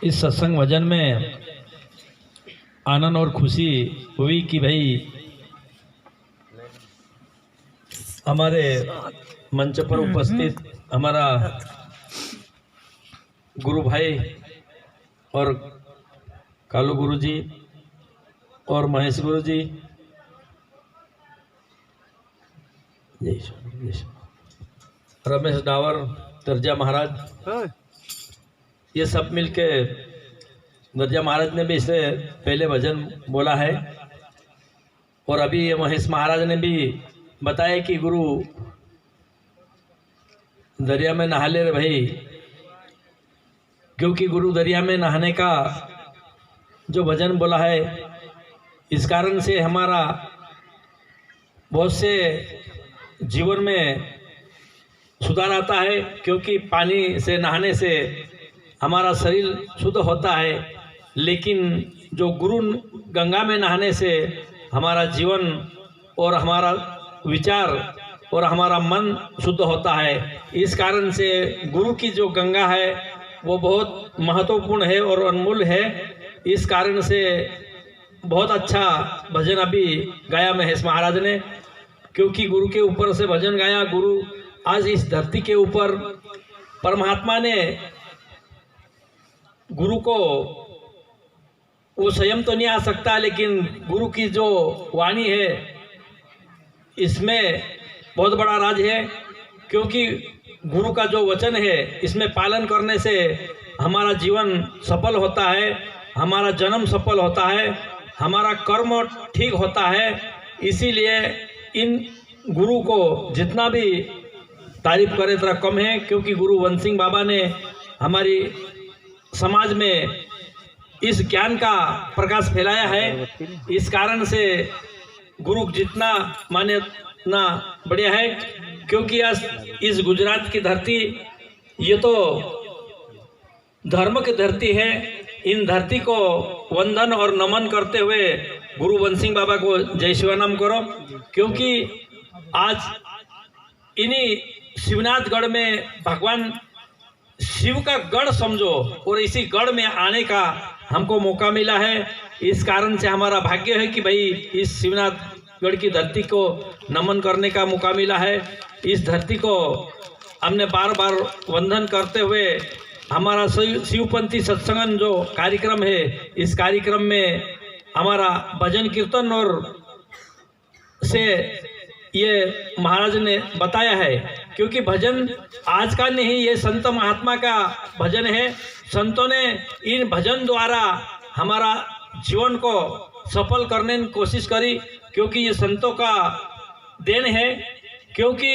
इस सत्संग भजन में आनंद और खुशी हुई कि भाई हमारे मंच पर उपस्थित हमारा गुरु भाई और कालू गुरु जी और महेश गुरु जी, रमेश डावर, दर्जा महाराज, ये सब मिलके दर्जा महाराज ने भी इससे पहले भजन बोला है और अभी ये महेश महाराज ने भी बताया कि गुरु दरिया में नहा ले रे भाई, क्योंकि गुरु दरिया में नहाने का जो भजन बोला है इस कारण से हमारा बहुत से जीवन में सुधार आता है, क्योंकि पानी से नहाने से हमारा शरीर शुद्ध होता है, लेकिन जो गुरु गंगा में नहाने से हमारा जीवन और हमारा विचार और हमारा मन शुद्ध होता है। इस कारण से गुरु की जो गंगा है वो बहुत महत्वपूर्ण है और अनमोल है। इस कारण से बहुत अच्छा भजन अभी गाया महेश महाराज ने, क्योंकि गुरु के ऊपर से भजन गाया। गुरु आज इस धरती के ऊपर परमात्मा ने गुरु को, वो स्वयं तो नहीं आ सकता, लेकिन गुरु की जो वाणी है इसमें बहुत बड़ा राज है, क्योंकि गुरु का जो वचन है इसमें पालन करने से हमारा जीवन सफल होता है, हमारा जन्म सफल होता है, हमारा कर्म ठीक होता है। इसीलिए इन गुरु को जितना भी तारीफ करे इतना कम है, क्योंकि गुरु वन सिंह बाबा ने हमारी समाज में इस ज्ञान का प्रकाश फैलाया है। इस कारण से गुरु जितना माने उतना बढ़िया है, क्योंकि आज इस गुजरात की धरती ये तो धर्म की धरती है। इन धरती को वंदन और नमन करते हुए गुरु वन सिंह बाबा को जय शिवानाम करो, क्योंकि आज इन्हीं शिवनाथगढ़ में भगवान शिव का गढ़ समझो और इसी गढ़ में आने का हमको मौका मिला है। इस कारण से हमारा भाग्य है कि भाई इस शिवनाथगढ़ की धरती को नमन करने का मौका मिला है। इस धरती को हमने बार बार वंदन करते हुए हमारा शिवपंथी सत्संगन जो कार्यक्रम है, इस कार्यक्रम में हमारा भजन कीर्तन और से ये महाराज ने बताया है, क्योंकि भजन आज का नहीं, ये संत महात्मा का भजन है। संतों ने इन भजन द्वारा हमारा जीवन को सफल करने की कोशिश करी, क्योंकि ये संतों का देन है। क्योंकि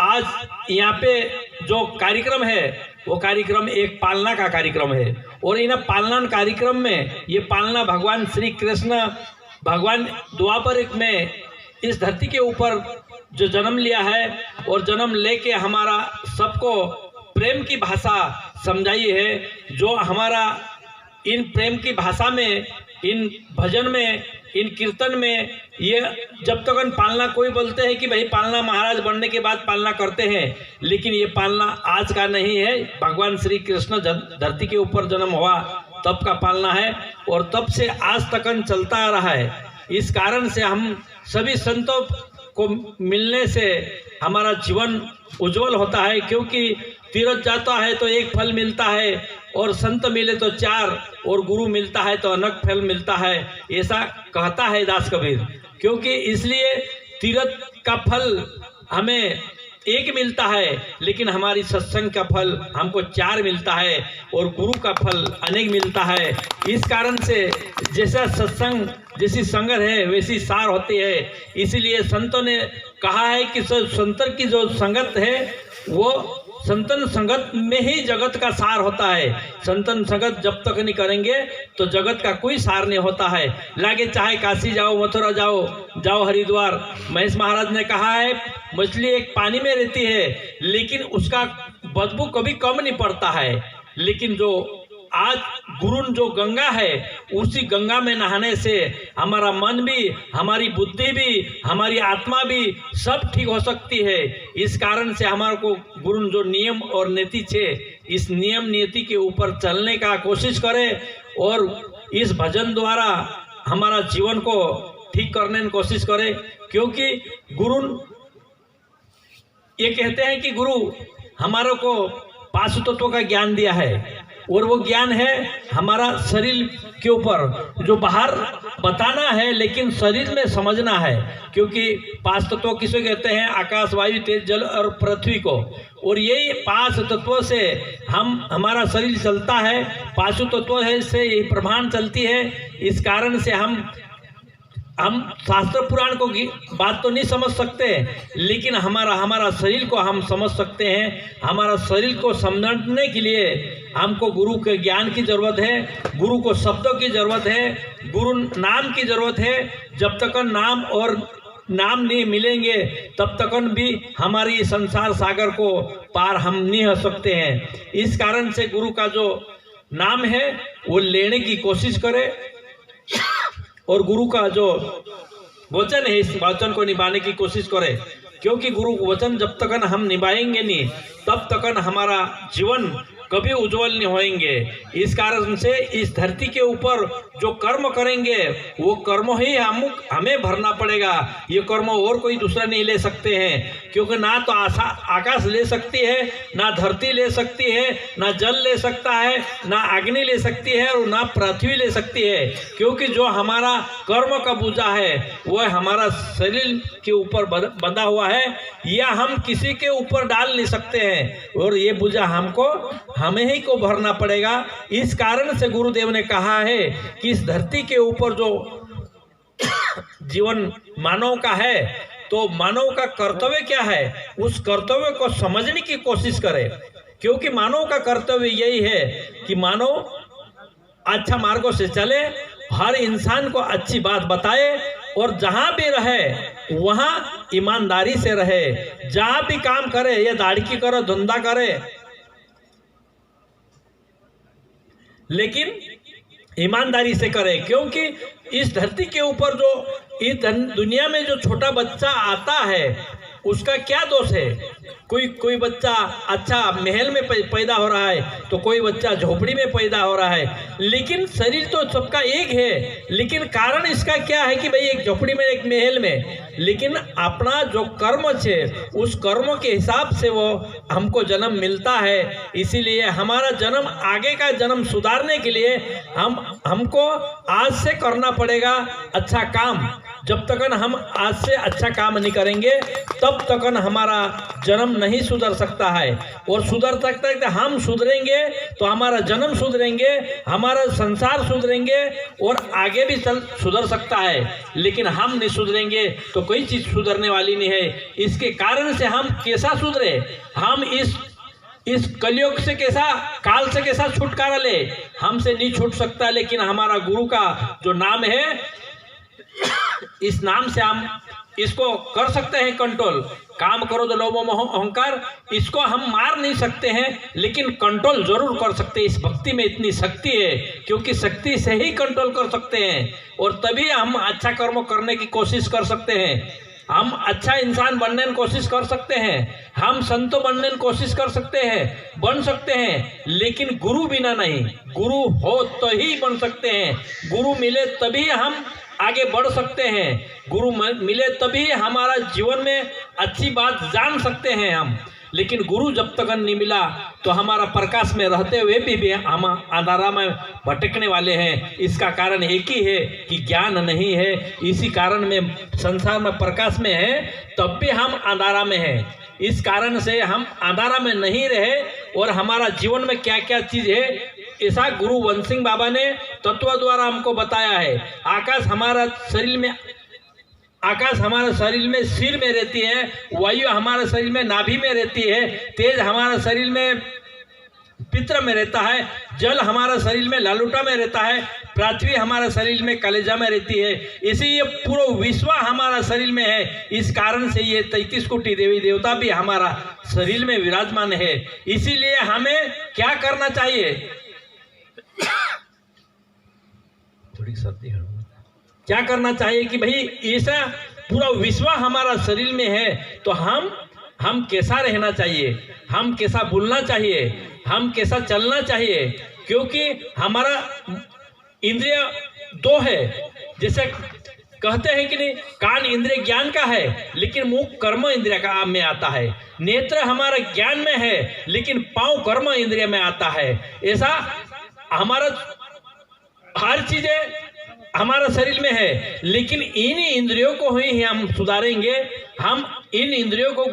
आज यहाँ पे जो कार्यक्रम है वो कार्यक्रम एक पालना का कार्यक्रम है, और इन पालना कार्यक्रम में ये पालना भगवान श्री कृष्ण भगवान द्वापर में इस धरती के ऊपर जो जन्म लिया है और जन्म लेके हमारा सबको प्रेम की भाषा समझाई है, जो हमारा इन प्रेम की भाषा में, इन भजन में, इन कीर्तन में, ये जब तक पालना कोई बोलते हैं कि भाई पालना महाराज बनने के बाद पालना करते हैं, लेकिन ये पालना आज का नहीं है। भगवान श्री कृष्ण धरती के ऊपर जन्म हुआ तब का पालना है, और तब से आज तक चलता आ रहा है। इस कारण से हम सभी संतों को मिलने से हमारा जीवन उज्जवल होता है, क्योंकि तीर्थ जाता है तो एक फल मिलता है, और संत मिले तो चार, और गुरु मिलता है तो अनेक फल मिलता है, ऐसा कहता है दास कबीर। क्योंकि इसलिए तीर्थ का फल हमें एक मिलता है, लेकिन हमारी सत्संग का फल हमको चार मिलता है, और गुरु का फल अनेक मिलता है। इस कारण से जैसा सत्संग जैसी संगत है वैसी सार होती है। इसीलिए संतों ने कहा है कि संतन की जो संगत है वो संतन संगत में ही जगत का सार होता है। संतन संगत जब तक नहीं करेंगे तो जगत का कोई सार नहीं होता है। लागे चाहे काशी जाओ, मथुरा जाओ हरिद्वार। महेश महाराज ने कहा है मछली एक पानी में रहती है, लेकिन उसका बदबू कभी कम नहीं पड़ता है, लेकिन जो आज गुरु जो गंगा है उसी गंगा में नहाने से हमारा मन भी, हमारी बुद्धि भी, हमारी आत्मा भी सब ठीक हो सकती है। इस कारण से हमारे को गुरु जो नियम और नीति है इस नियम नीति के ऊपर चलने का कोशिश करे और इस भजन द्वारा हमारा जीवन को ठीक करने की कोशिश करे। क्योंकि गुरु ये कहते हैं कि गुरु हमारे को 5 तत्वों का ज्ञान दिया है और वो ज्ञान है हमारा शरीर के ऊपर जो बाहर बताना है लेकिन शरीर में समझना है। क्योंकि 5 तत्व किसे कहते हैं? आकाश, वायु, तेज, जल और पृथ्वी को। और यही 5 तत्वों से हमारा शरीर चलता है, 5 तत्वों से ये प्रमाण चलती है। इस कारण से हम शास्त्र पुराण को बात तो नहीं समझ सकते लेकिन हमारा शरीर को हम समझ सकते हैं। हमारा शरीर को समझने के लिए हमको गुरु के ज्ञान की ज़रूरत है, गुरु को शब्दों की ज़रूरत है, गुरु नाम की ज़रूरत है। जब तक नाम और नाम नहीं मिलेंगे तब तक भी हमारी संसार सागर को पार हम नहीं हो सकते हैं। इस कारण से गुरु का जो नाम है वो लेने की कोशिश करें और गुरु का जो वचन है इस वचन को निभाने की कोशिश करें। क्योंकि गुरु वचन जब तक हम निभाएंगे नहीं तब तक हमारा जीवन कभी उज्जवल नहीं होएंगे। इस कारण से इस धरती के ऊपर जो कर्म करेंगे वो कर्म ही हमें भरना पड़ेगा। ये कर्म और कोई दूसरा नहीं ले सकते हैं। क्योंकि ना तो आकाश ले सकती है, ना धरती ले सकती है, ना जल ले सकता है, ना अग्नि ले सकती है और ना पृथ्वी ले सकती है। क्योंकि जो हमारा कर्म का बोझा है वह हमारा शरीर के ऊपर बंधा हुआ है, या हम किसी के ऊपर डाल नहीं सकते हैं और ये बोझा हमें ही को भरना पड़ेगा। इस कारण से गुरुदेव ने कहा है कि इस धरती के ऊपर जो जीवन मानव का है तो मानव का कर्तव्य क्या है उस कर्तव्य को समझने की कोशिश करे। क्योंकि मानव का कर्तव्य यही है कि मानव अच्छा मार्गों से चले, हर इंसान को अच्छी बात बताए और जहाँ भी रहे वहाँ ईमानदारी से रहे। जहाँ भी काम करे, या दाढ़ी करे, धंधा करे, लेकिन ईमानदारी से करे। क्योंकि इस धरती के ऊपर जो इस दुनिया में जो छोटा बच्चा आता है उसका क्या दोष है? कोई बच्चा अच्छा महल में पैदा हो रहा है तो कोई बच्चा झोपड़ी में पैदा हो रहा है, लेकिन शरीर तो सबका एक है। लेकिन कारण इसका क्या है कि भाई एक झोपड़ी में एक महल में, लेकिन अपना जो कर्म है उस कर्म के हिसाब से वो हमको जन्म मिलता है। इसीलिए हमारा जन्म, आगे का जन्म सुधारने के लिए हमको आज से करना पड़ेगा अच्छा काम। जब तक हम आज से अच्छा काम नहीं करेंगे तब तक हमारा जन्म नहीं सुधर सकता है। और सुधर सकता है कि हम सुधरेंगे तो हमारा जन्म सुधरेंगे, हमारा संसार सुधरेंगे और आगे भी सुधर सकता है। लेकिन हम नहीं सुधरेंगे तो कोई चीज़ सुधरने वाली नहीं है। इसके कारण से हम कैसा सुधरे? हम इस कलयुग से कैसा, काल से कैसा छुटकारा ले? हमसे नहीं छूट सकता। लेकिन हमारा गुरु का जो नाम है, इस नाम से हम इसको कर सकते हैं कंट्रोल। काम करो तो लोभ मोह अहंकार, इसको हम मार नहीं सकते हैं लेकिन कंट्रोल जरूर कर सकते हैं। इस भक्ति में इतनी शक्ति है, क्योंकि शक्ति से ही कंट्रोल कर सकते हैं और तभी हम अच्छा कर्म करने की कोशिश कर सकते हैं। हम अच्छा इंसान बनने की कोशिश कर सकते हैं, हम संत बनने की कोशिश कर सकते हैं, बन सकते हैं, लेकिन गुरु बिना नहीं। गुरु हो तो ही बन सकते हैं। गुरु मिले तभी हम आगे बढ़ सकते हैं। गुरु मिले तभी हमारा जीवन में अच्छी बात जान सकते हैं हम। लेकिन गुरु जब तक नहीं मिला तो हमारा प्रकाश में रहते हुए भी हम अंधारा में भटकने वाले हैं। इसका कारण एक ही है कि ज्ञान नहीं है। इसी कारण में संसार में प्रकाश में है तब भी हम अंधारा में हैं। इस कारण से हम अंधारा में नहीं रहे और हमारा जीवन में क्या क्या चीज़ है ऐसा गुरु वंश सिंह बाबा ने तत्व द्वारा हमको बताया है। आकाश हमारा शरीर में सिर में रहती है, वायु हमारे शरीर में नाभि में रहती है, तेज हमारा शरीर में पित्र में रहता है, जल हमारा शरीर में लालूटा में रहता है, पृथ्वी हमारा शरीर में कलेजा में रहती है। इसी ये पूरा विश्व हमारा शरीर में है। इस कारण से ये 33 कोटि देवी देवता भी हमारा शरीर में विराजमान है। इसीलिए हमें क्या करना चाहिए? थोड़ी सर्दी है। क्या करना चाहिए कि भाई ऐसा पूरा विश्व हमारा शरीर में है तो हम कैसा रहना चाहिए, हम कैसा बोलना चाहिए, हम कैसा चलना चाहिए, क्योंकि हमारा इंद्रिय दो है। जैसे कहते हैं कि नहीं, कान इंद्रिय ज्ञान का है लेकिन मुख कर्म इंद्रिय का में आता है, नेत्र हमारा ज्ञान में है लेकिन पांव कर्म इंद्रिय में आता है। ऐसा हमारा हर चीजें हमारा शरीर में है, लेकिन इन इंद्रियों को ही हम सुधारेंगे, हम इन इंद्रियों को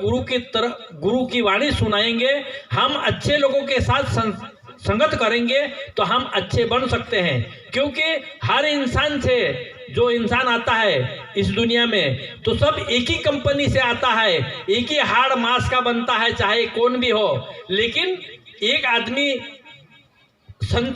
गुरु की वाणी सुनाएंगे, हम अच्छे लोगों के साथ संगत करेंगे तो हम अच्छे बन सकते हैं। क्योंकि हर इंसान से जो इंसान आता है इस दुनिया में तो सब एक ही कंपनी से आता है, एक ही हाड़ मांस का बनता है, चाहे कौन भी हो, लेकिन एक आदमी संत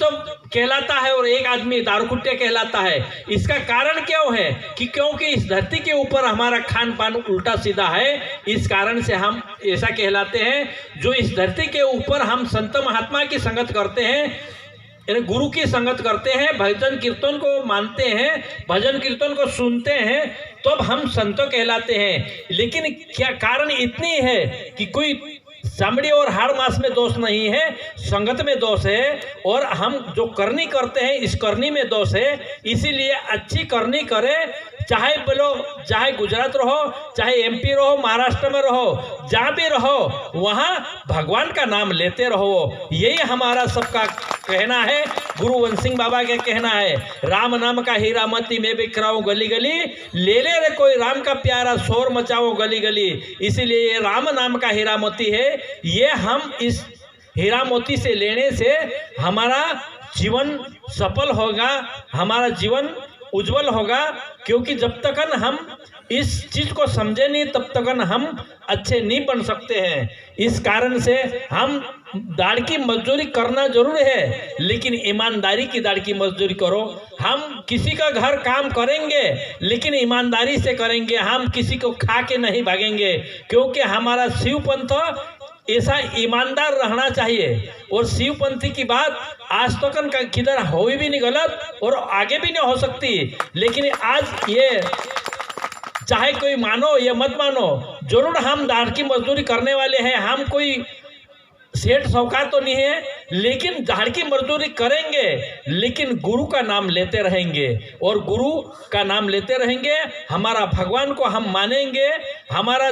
कहलाता है और एक आदमी दारूकुट्टे कहलाता है। इसका कारण क्यों है कि क्योंकि इस धरती के ऊपर हमारा खान पान उल्टा सीधा है, इस कारण से हम ऐसा कहलाते हैं। जो इस धरती के ऊपर हम संत महात्मा की संगत करते हैं, गुरु की संगत करते हैं, भजन कीर्तन को मानते हैं, भजन कीर्तन को सुनते हैं, तब हम संत कहलाते हैं। लेकिन क्या कारण इतनी है कि कोई चमड़ी और हाड़ मांस में दोष नहीं है, संगत में दोष है, और हम जो करनी करते हैं इस करनी में दोष है। इसीलिए अच्छी करनी करें, चाहे बोलो चाहे गुजरात रहो, चाहे एमपी रहो, महाराष्ट्र में रहो, जहाँ भी रहो वहाँ भगवान का नाम लेते रहो। यही हमारा सबका कहना है, गुरु वंश सिंह बाबा का कहना है, राम नाम का हीरा मोती मैं बिखराऊं गली गली, ले ले रे कोई राम का प्यारा शोर मचाओ गली गली। इसीलिए ये राम नाम का हीरा मोती है, ये हम इस हीरा मोती से लेने से हमारा जीवन सफल होगा, हमारा जीवन उज्जवल होगा। क्योंकि जब तक हम इस चीज को समझे नहीं तब तक हम अच्छे नहीं बन सकते हैं। इस कारण से हम दाढ़ की मजदूरी करना जरूर है, लेकिन ईमानदारी की दाढ़ की मजदूरी करो। हम किसी का घर काम करेंगे लेकिन ईमानदारी से करेंगे, हम किसी को खा के नहीं भागेंगे। क्योंकि हमारा शिव पंथ ऐसा ईमानदार रहना चाहिए, और शिवपंथी की बात आज तक किधर हो भी नहीं गलत और आगे भी नहीं हो सकती। लेकिन आज ये चाहे कोई मानो या मत मानो, जरूर हम दाढ़ की मजदूरी करने वाले हैं। हम कोई सेठ साहूकार तो नहीं है, लेकिन दाढ़ की मजदूरी करेंगे, लेकिन गुरु का नाम लेते रहेंगे, और गुरु का नाम लेते रहेंगे, हमारा भगवान को हम मानेंगे, हमारा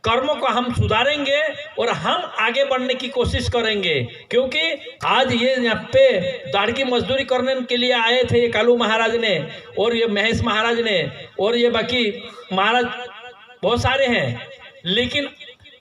कर्मों को हम सुधारेंगे और हम आगे बढ़ने की कोशिश करेंगे। क्योंकि आज ये यहाँ पे दाढ़ की मजदूरी करने के लिए आए थे ये कालू महाराज ने, और ये महेश महाराज ने, और ये बाकी महाराज बहुत सारे हैं, लेकिन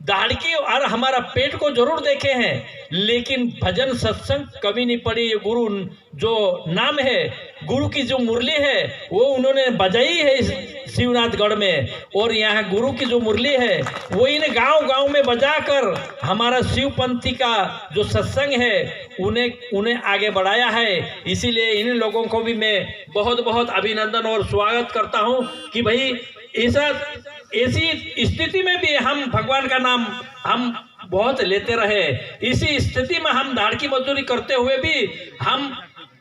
दाढ़ की और हमारा पेट को जरूर देखे हैं, लेकिन भजन सत्संग कभी नहीं पड़ी। ये गुरु जो नाम है, गुरु की जो मुरली है वो उन्होंने बजाई है इस शिवनाथगढ़ में, और यहाँ गुरु की जो मुरली है वो इन गांव-गांव में बजाकर हमारा शिवपंथी का जो सत्संग है उन्हें आगे बढ़ाया है। इसीलिए इन लोगों को भी मैं बहुत बहुत अभिनंदन और स्वागत करता हूँ कि भाई ऐसी स्थिति में भी हम भगवान का नाम हम बहुत लेते रहे। इसी स्थिति में हम दाढ़ की मजदूरी करते हुए भी हम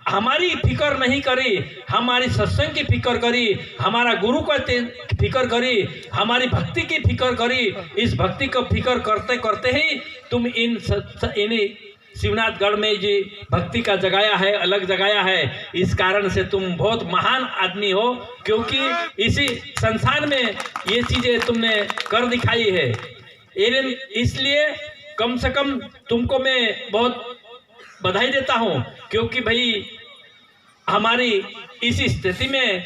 हमारी फिक्र नहीं करी, हमारी सत्संग की फिक्र करी, हमारा गुरु का फिक्र करी, हमारी भक्ति की फिक्र करी। इस भक्ति को फिक्र करते करते ही तुम इन शिवनाथगढ़ में जी भक्ति का जगाया है, अलग जगाया है। इस कारण से तुम बहुत महान आदमी हो, क्योंकि इसी संसार में ये चीजें तुमने कर दिखाई है। इसलिए कम से कम तुमको मैं बहुत बधाई देता हूँ, क्योंकि भाई हमारी इस स्थिति में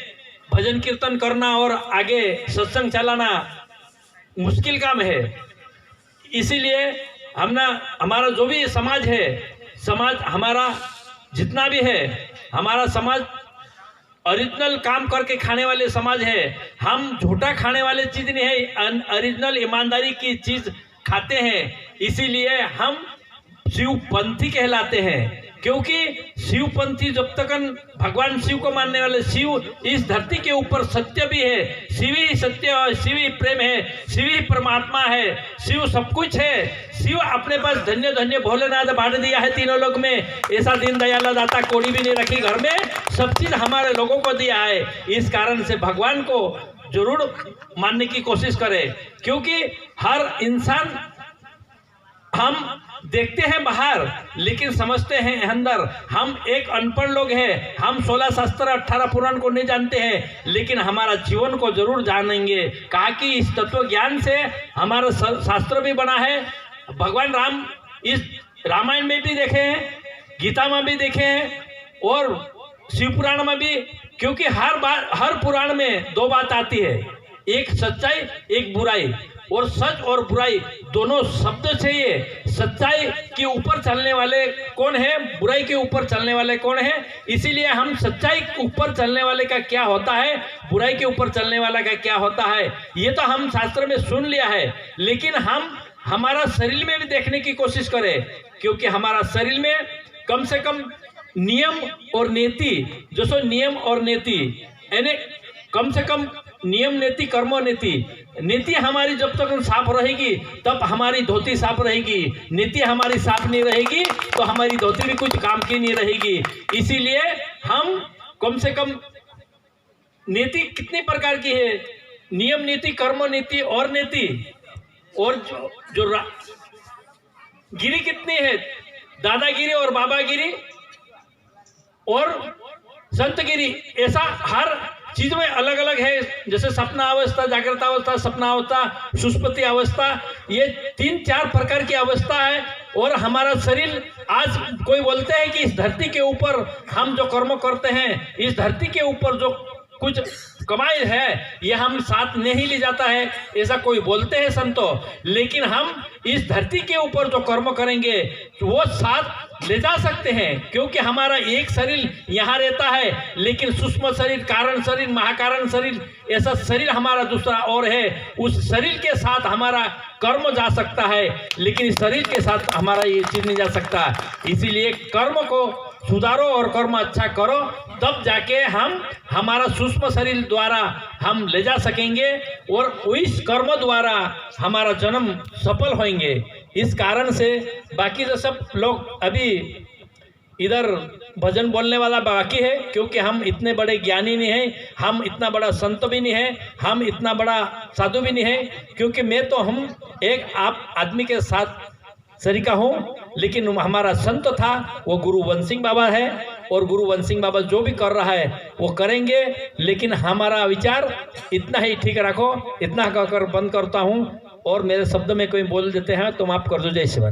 भजन कीर्तन करना और आगे सत्संग चलाना मुश्किल काम है। इसीलिए हमारा जो भी समाज है, समाज हमारा जितना भी है, हमारा समाज ओरिजिनल काम करके खाने वाले समाज है। हम झूठा खाने वाले चीज नहीं है, ओरिजिनल ईमानदारी की चीज खाते हैं। इसीलिए हम शिवपंथी कहलाते हैं। क्योंकि शिवपंथी जब तक भगवान शिव को मानने वाले, शिव इस धरती के ऊपर सत्य भी है, शिव ही सत्य है, शिव ही प्रेम है, शिव ही परमात्मा है, शिव सब कुछ है। शिव अपने पास धन्य धन्य भोलेनाथ बांट दिया है तीनों लोग में। ऐसा दीन दयाल दाता कोड़ी भी नहीं रखी घर में, सब चीज हमारे लोगों को दिया है। इस कारण से भगवान को जरूर मानने की कोशिश करें, क्योंकि हर इंसान, हम देखते हैं बाहर लेकिन समझते हैं अंदर। हम एक अनपढ़ लोग हैं, हम 16 शास्त्र 18 पुराण को नहीं जानते हैं, लेकिन हमारा जीवन को जरूर जानेंगे। कहा कि इस तत्व ज्ञान से हमारा शास्त्र भी बना है। भगवान राम इस रामायण में भी देखे हैं, गीता में भी देखे हैं और शिव पुराण में भी, क्योंकि हर पुराण में दो बात आती है, एक सच्चाई एक बुराई। और सच और बुराई दोनों शब्द चाहिए। सच्चाई के ऊपर चलने वाले कौन है, बुराई के ऊपर चलने वाले कौन है। इसीलिए हम सच्चाई के ऊपर चलने वाले का क्या होता है, बुराई के ऊपर चलने वाला का क्या होता है, ये तो हम शास्त्र में सुन लिया है। लेकिन हम हमारा शरीर में भी देखने की कोशिश करें, क्योंकि हमारा शरीर में कम से कम नियम और नीति, जो सो नियम और नीति यानी कम से कम नियम नीति कर्म नीति। नीति हमारी जब तक साफ रहेगी तब हमारी धोती साफ रहेगी। नीति हमारी साफ नहीं रहेगी तो हमारी धोती भी कुछ काम की नहीं रहेगी। इसीलिए हम कम से कम नीति कितने प्रकार की है, नियम नीति कर्म नीति और नीति, और जो गिरी कितनी है, दादागिरी और बाबागिरी और संतगिरी। ऐसा हर चीज में अलग अलग है। जैसे सपना अवस्था, जागृत अवस्था, सपना अवस्था, सुषुप्ति अवस्था, ये 3-4 प्रकार की अवस्था है। और हमारा शरीर, आज कोई बोलते हैं कि इस धरती के ऊपर हम जो कर्म करते हैं, इस धरती के ऊपर जो कुछ कमाई है, ये हम साथ नहीं ले जाता है, ऐसा कोई बोलते हैं संतो। लेकिन हम इस धरती के ऊपर जो कर्म करेंगे वो साथ ले जा सकते हैं, क्योंकि हमारा एक शरीर यहाँ रहता है, लेकिन सूक्ष्म शरीर, कारण शरीर, महाकारण शरीर, ऐसा शरीर हमारा दूसरा और है। उस शरीर के साथ हमारा कर्म जा सकता है, लेकिन इस शरीर के साथ हमारा ये चीज नहीं जा सकता। इसीलिए कर्म को सुधारो और कर्म अच्छा करो, तब जाके हम हमारा सूक्ष्म शरीर द्वारा हम ले जा सकेंगे और इस कर्म द्वारा हमारा जन्म सफल होंगे। इस कारण से बाकी जो सब लोग अभी इधर भजन बोलने वाला बाकी है, क्योंकि हम इतने बड़े ज्ञानी नहीं हैं, हम इतना बड़ा संत भी नहीं है, हम इतना बड़ा साधु भी नहीं है। क्योंकि मैं तो हम एक आप आदमी के साथ सरीका हूँ, लेकिन हमारा संत था वो गुरु वन सिंह बाबा है, और गुरु वन सिंह बाबा जो भी कर रहा है वो करेंगे। लेकिन हमारा विचार इतना ही ठीक रखो। इतना कहकर बंद करता हूँ, और मेरे शब्द में कोई बोल देते हैं तो माफ कर दो। जय शिव।